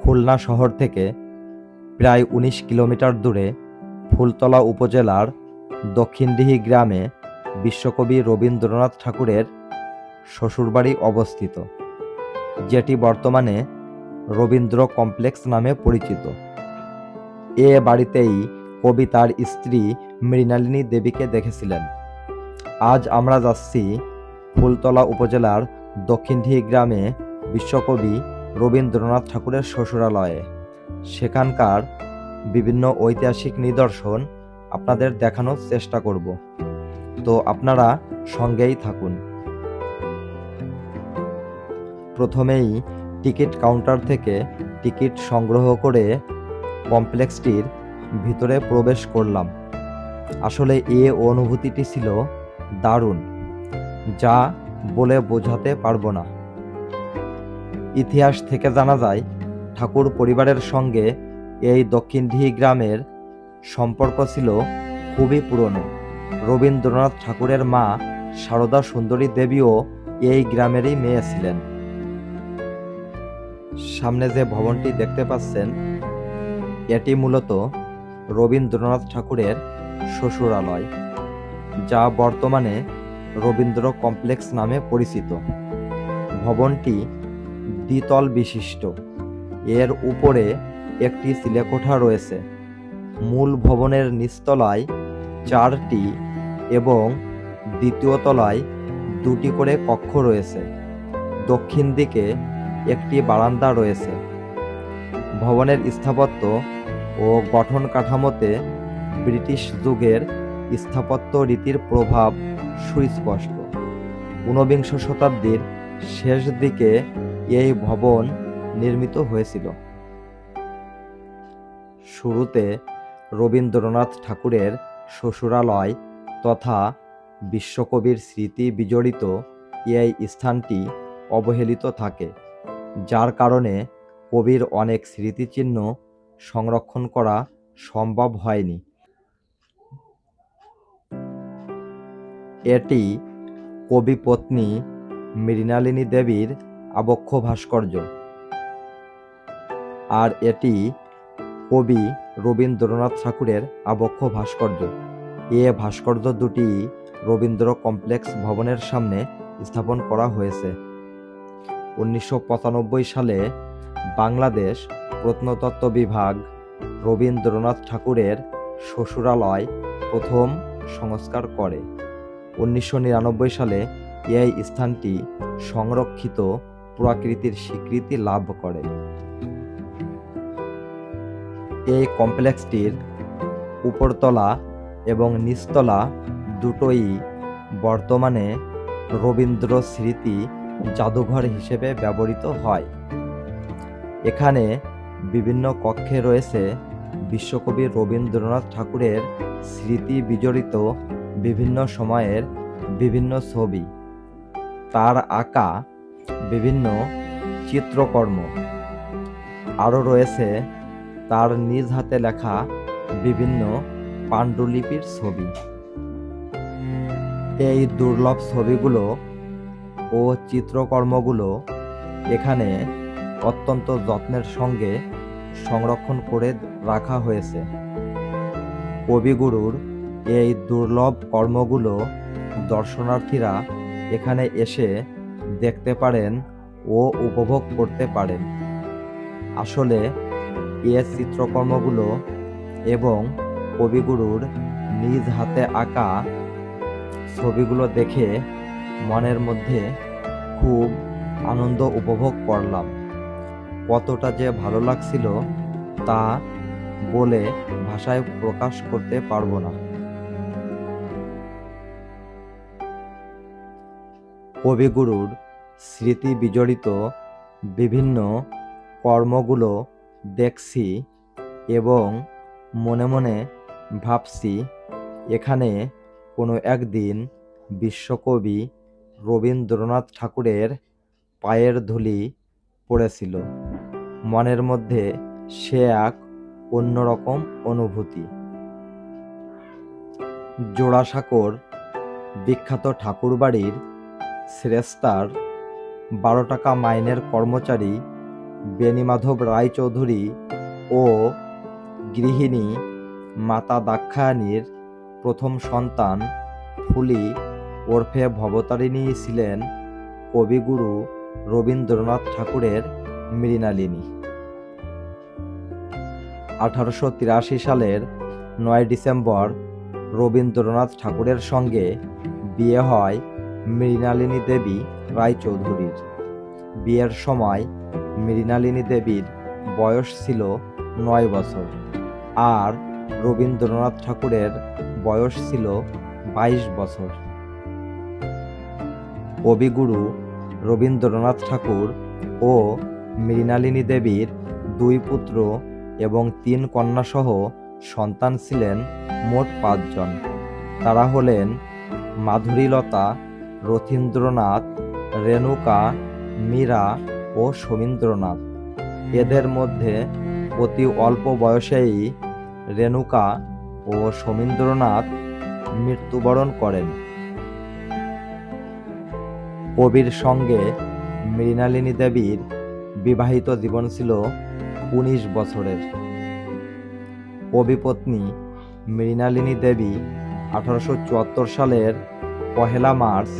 খুলনা শহর থেকে প্রায় ১৯ কিলোমিটার দূরে ফুলতলা উপজেলার দক্ষিণদিঘি গ্রামে বিশ্বকবি রবীন্দ্রনাথ ঠাকুরের শ্বশুরবাড়ি অবস্থিত, যেটি বর্তমানে রবীন্দ্র কমপ্লেক্স নামে পরিচিত। এ বাড়িতেই কবি তার স্ত্রী মৃণালিনী দেবীকে দেখেছিলেন। আজ আমরা যাচ্ছি ফুলতলা উপজেলার দক্ষিণদিঘি গ্রামে বিশ্বকবি রবীন্দ্রনাথ ঠাকুরের শ্বশুরালয়ে। সেখানকার বিভিন্ন ঐতিহাসিক নিদর্শন আপনাদের দেখানোর চেষ্টা করব, তো আপনারা সঙ্গেই থাকুন। প্রথমেই টিকিট কাউন্টার থেকে টিকিট সংগ্রহ করে কমপ্লেক্সটির ভিতরে প্রবেশ করলাম। আসলে এই অনুভূতিটি ছিল দারুণ, যা বলে বোঝাতে পারবো না। ইতিহাস থেকে জানা যায়, ঠাকুর পরিবারের সঙ্গে এই দক্ষিণদিঘি গ্রামের সম্পর্ক ছিল খুবই পুরনো। রবীন্দ্রনাথ ঠাকুরের মা সারদা সুন্দরী দেবীও এই গ্রামেরই মেয়ে ছিলেন। সামনে যে ভবনটি দেখতে পাচ্ছেন, এটি মূলত রবীন্দ্রনাথ ঠাকুরের শ্বশুরালয়, যা বর্তমানে রবীন্দ্র কমপ্লেক্স নামে পরিচিত। ভবনটি দ্বিতল বিশিষ্ট। এর উপরে একটি চিলেকোঠা রয়েছে। মূল ভবনের নিচতলায় 4টি এবং দ্বিতীয় তলায় 2টি করে কক্ষ রয়েছে। দক্ষিণ দিকে একটি বারান্দা রয়েছে। ভবনের স্থাপত্য ও গঠন কাঠামোতে ব্রিটিশ যুগের স্থাপত্য রীতির প্রভাব সুস্পষ্ট। 19বিংশ শতাব্দীর শেষ দিকে এই ভবন নির্মিত হয়েছিল। শুরুতে রবীন্দ্রনাথ ঠাকুরের শ্বশুরালয় তথা বিশ্বকবির স্মৃতি বিজড়িত এই স্থানটি অবহেলিত থাকে, যার কারণে কবির অনেক স্মৃতিচিহ্ন সংরক্ষণ করা সম্ভব হয়নি। এটি কবি পত্নী মৃণালিনী দেবীর আবক্ষ ভাস্কর্য, আর এটি কবি রবীন্দ্রনাথ ঠাকুরের আবক্ষ ভাস্কর্য। এ ভাস্কর্য দুটি রবীন্দ্র কমপ্লেক্স ভবনের সামনে স্থাপন করা হয়েছে। 1995 সালে বাংলাদেশ প্রত্নতত্ত্ব বিভাগ রবীন্দ্রনাথ ঠাকুরের শ্বশুরালয় প্রথম সংস্কার করে। 1999 সালে এই স্থানটি সংরক্ষিত পুরাকীর্তির স্বীকৃতি লাভ করে। এই কমপ্লেক্সটির উপরতলা এবং নিচতলা দুটোই বর্তমানে রবীন্দ্র স্মৃতি জাদুঘর হিসেবে ব্যবহৃত হয়। এখানে বিভিন্ন কক্ষে রয়েছে বিশ্বকবি রবীন্দ্রনাথ ঠাকুরের স্মৃতি বিজড়িত বিভিন্ন সময়ের বিভিন্ন ছবি, তার আঁকা বিভিন্ন চিত্রকর্ম, আরও রয়েছে তার নিজ হাতে লেখা বিভিন্ন পাণ্ডুলিপির ছবি। এই দুর্লভ ছবিগুলো ও চিত্রকর্মগুলো এখানে অত্যন্ত যত্নের সঙ্গে সংরক্ষণ করে রাখা হয়েছে। কবিগুরুর এই দুর্লভ কর্মগুলো দর্শনার্থীরা এখানে এসে দেখতে পারেন ও উপভোগ করতে পারেন। আসলে এই চিত্রকর্মগুলো এবং কবিগুরুর নিজ হাতে আঁকা ছবিগুলো দেখে মনের মধ্যে খুব আনন্দ উপভোগ করলাম। কতটা যে ভালো লাগছিল তা বলে ভাষায় প্রকাশ করতে পারবো না। কবিগুরুর স্মৃতি বিজড়িত বিভিন্ন কর্মগুলো দেখছি এবং মনে মনে ভাবছি, এখানে কোনো একদিন বিশ্বকবি রবীন্দ্রনাথ ঠাকুরের পায়ের ধুলি পড়েছিল। মনের মধ্যে সে এক অন্যরকম অনুভূতি। জোড়াসাঁকোর বিখ্যাত ঠাকুরবাড়ির শ্রেষ্ঠার 12 টাকা মাইনের কর্মচারী বেণীমাধব রায়চৌধুরী ও গৃহিণী মাতা দাক্ষায়ণীর প্রথম সন্তান ফুলি ওরফে ভবতারিণী ছিলেন কবিগুরু রবীন্দ্রনাথ ঠাকুরের মৃণালিনী। 1883 সালের 9 ডিসেম্বর রবীন্দ্রনাথ ঠাকুরের সঙ্গে বিয়ে হয় মৃণালিনী দেবী রায়চৌধুরীর। বিয়ের সময় মৃণালিনী দেবীর বয়স ছিল 9 বছর আর রবীন্দ্রনাথ ঠাকুরের বয়স ছিল 22 বছর। কবিগুরু রবীন্দ্রনাথ ঠাকুর ও মৃণালিনী দেবীর 2 পুত্র এবং 3 কন্যাসহ সন্তান ছিলেন মোট 5 জন। তারা হলেন মাধুরীলতা, রথীন্দ্রনাথ, রেণুকা, মীরা ও সমীন্দ্রনাথ। এদের মধ্যে অতি অল্প বয়সেই রেণুকা ও সমীন্দ্রনাথ মৃত্যুবরণ করেন। কবির সঙ্গে মৃণালিনী দেবীর বিবাহিত জীবন ছিল 19 বছরের। কবিপত্নী মৃণালিনী দেবী 1874 সালের 1 মার্চ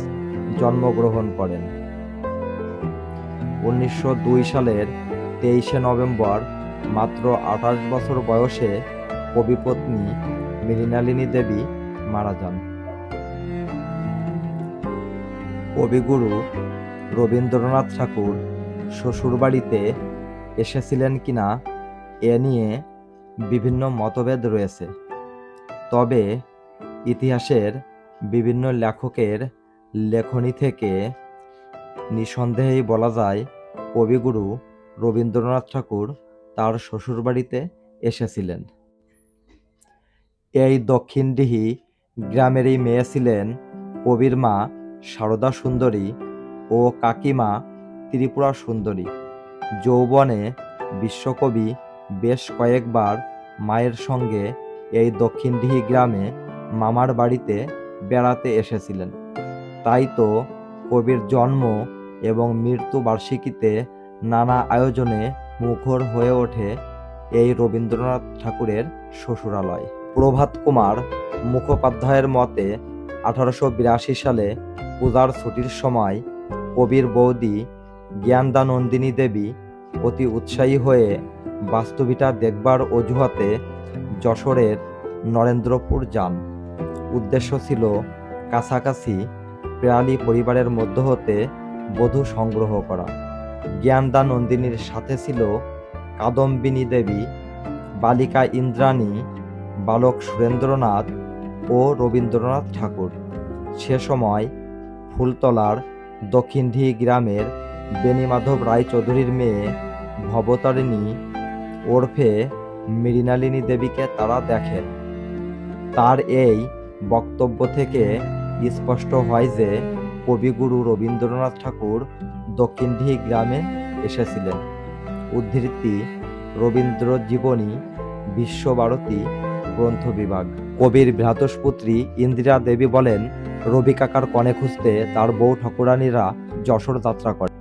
জন্মগ্রহণ করেন। 1902 সালের 23 নভেম্বর মাত্র 28 বছর বয়সে কবিপত্নী মৃণালিনী দেবী মারা যান। কবিগুরু রবীন্দ্রনাথ ঠাকুর শ্বশুরবাড়িতে এসেছিলেন কিনা এ নিয়ে বিভিন্ন মতভেদ রয়েছে। তবে ইতিহাসের বিভিন্ন লেখকের লেখনী থেকে নিঃসন্দেহেই বলা যায় কবিগুরু রবীন্দ্রনাথ ঠাকুর তার শ্বশুরবাড়িতে এসেছিলেন। এই দক্ষিণডিহি গ্রামেরই মেয়ে ছিলেন কবির মা সারদা সুন্দরী ও কাকিমা ত্রিপুরা সুন্দরী। যৌবনে বিশ্বকবি বেশ কয়েকবার মায়ের সঙ্গে এই দক্ষিণডিহি গ্রামে মামার বাড়িতে বেড়াতে এসেছিলেন। তাই তো কবির জন্ম এবং মৃত্যু বার্ষিকীতে নানা আয়োজনে মুখর হয়ে ওঠে এই রবীন্দ্রনাথ ঠাকুরের শ্বশুরালয়। প্রভাত কুমার মুখোপাধ্যায়ের মতে 1882 সালে পূজার ছুটির সময় কবির বৌদি জ্ঞানদানন্দিনী দেবী অতি উৎসাহী হয়ে বাস্তবিটা দেখবার অজুহাতে যশোরের নরেন্দ্রপুর যান। উদ্দেশ্য ছিল কাছাকাছি পেয়ালি পরিবারের মধ্য হতে বধূ সংগ্রহ করা। জ্ঞানদানন্দিনীর সাথে ছিল কাদম্বিনী দেবী, বালিকা ইন্দ্রাণী, বালক সুরেন্দ্রনাথ ও রবীন্দ্রনাথ ঠাকুর। সে সময় ফুলতলার দক্ষিণডিহি গ্রামের বেণীমাধব রায়চৌধুরীর মেয়ে ভবতারিণী ওরফে মৃণালিনী দেবীকে তারা দেখেন। তার এই বক্তব্য থেকে স্পষ্ট হয় যে কবিগুরু রবীন্দ্রনাথ ঠাকুর দক্ষিণডিহি গ্রামে এসেছিলেন। উদ্ধৃতি রবীন্দ্র জীবনী, বিশ্বভারতী গ্রন্থ বিভাগ। কবির ভ্রাতুষ্পুত্রী ইন্দিরা দেবী বলেন, রবি কাকার কনে খুঁজতে তার বউ ঠাকুরানীরা যশোর যাত্রা করে।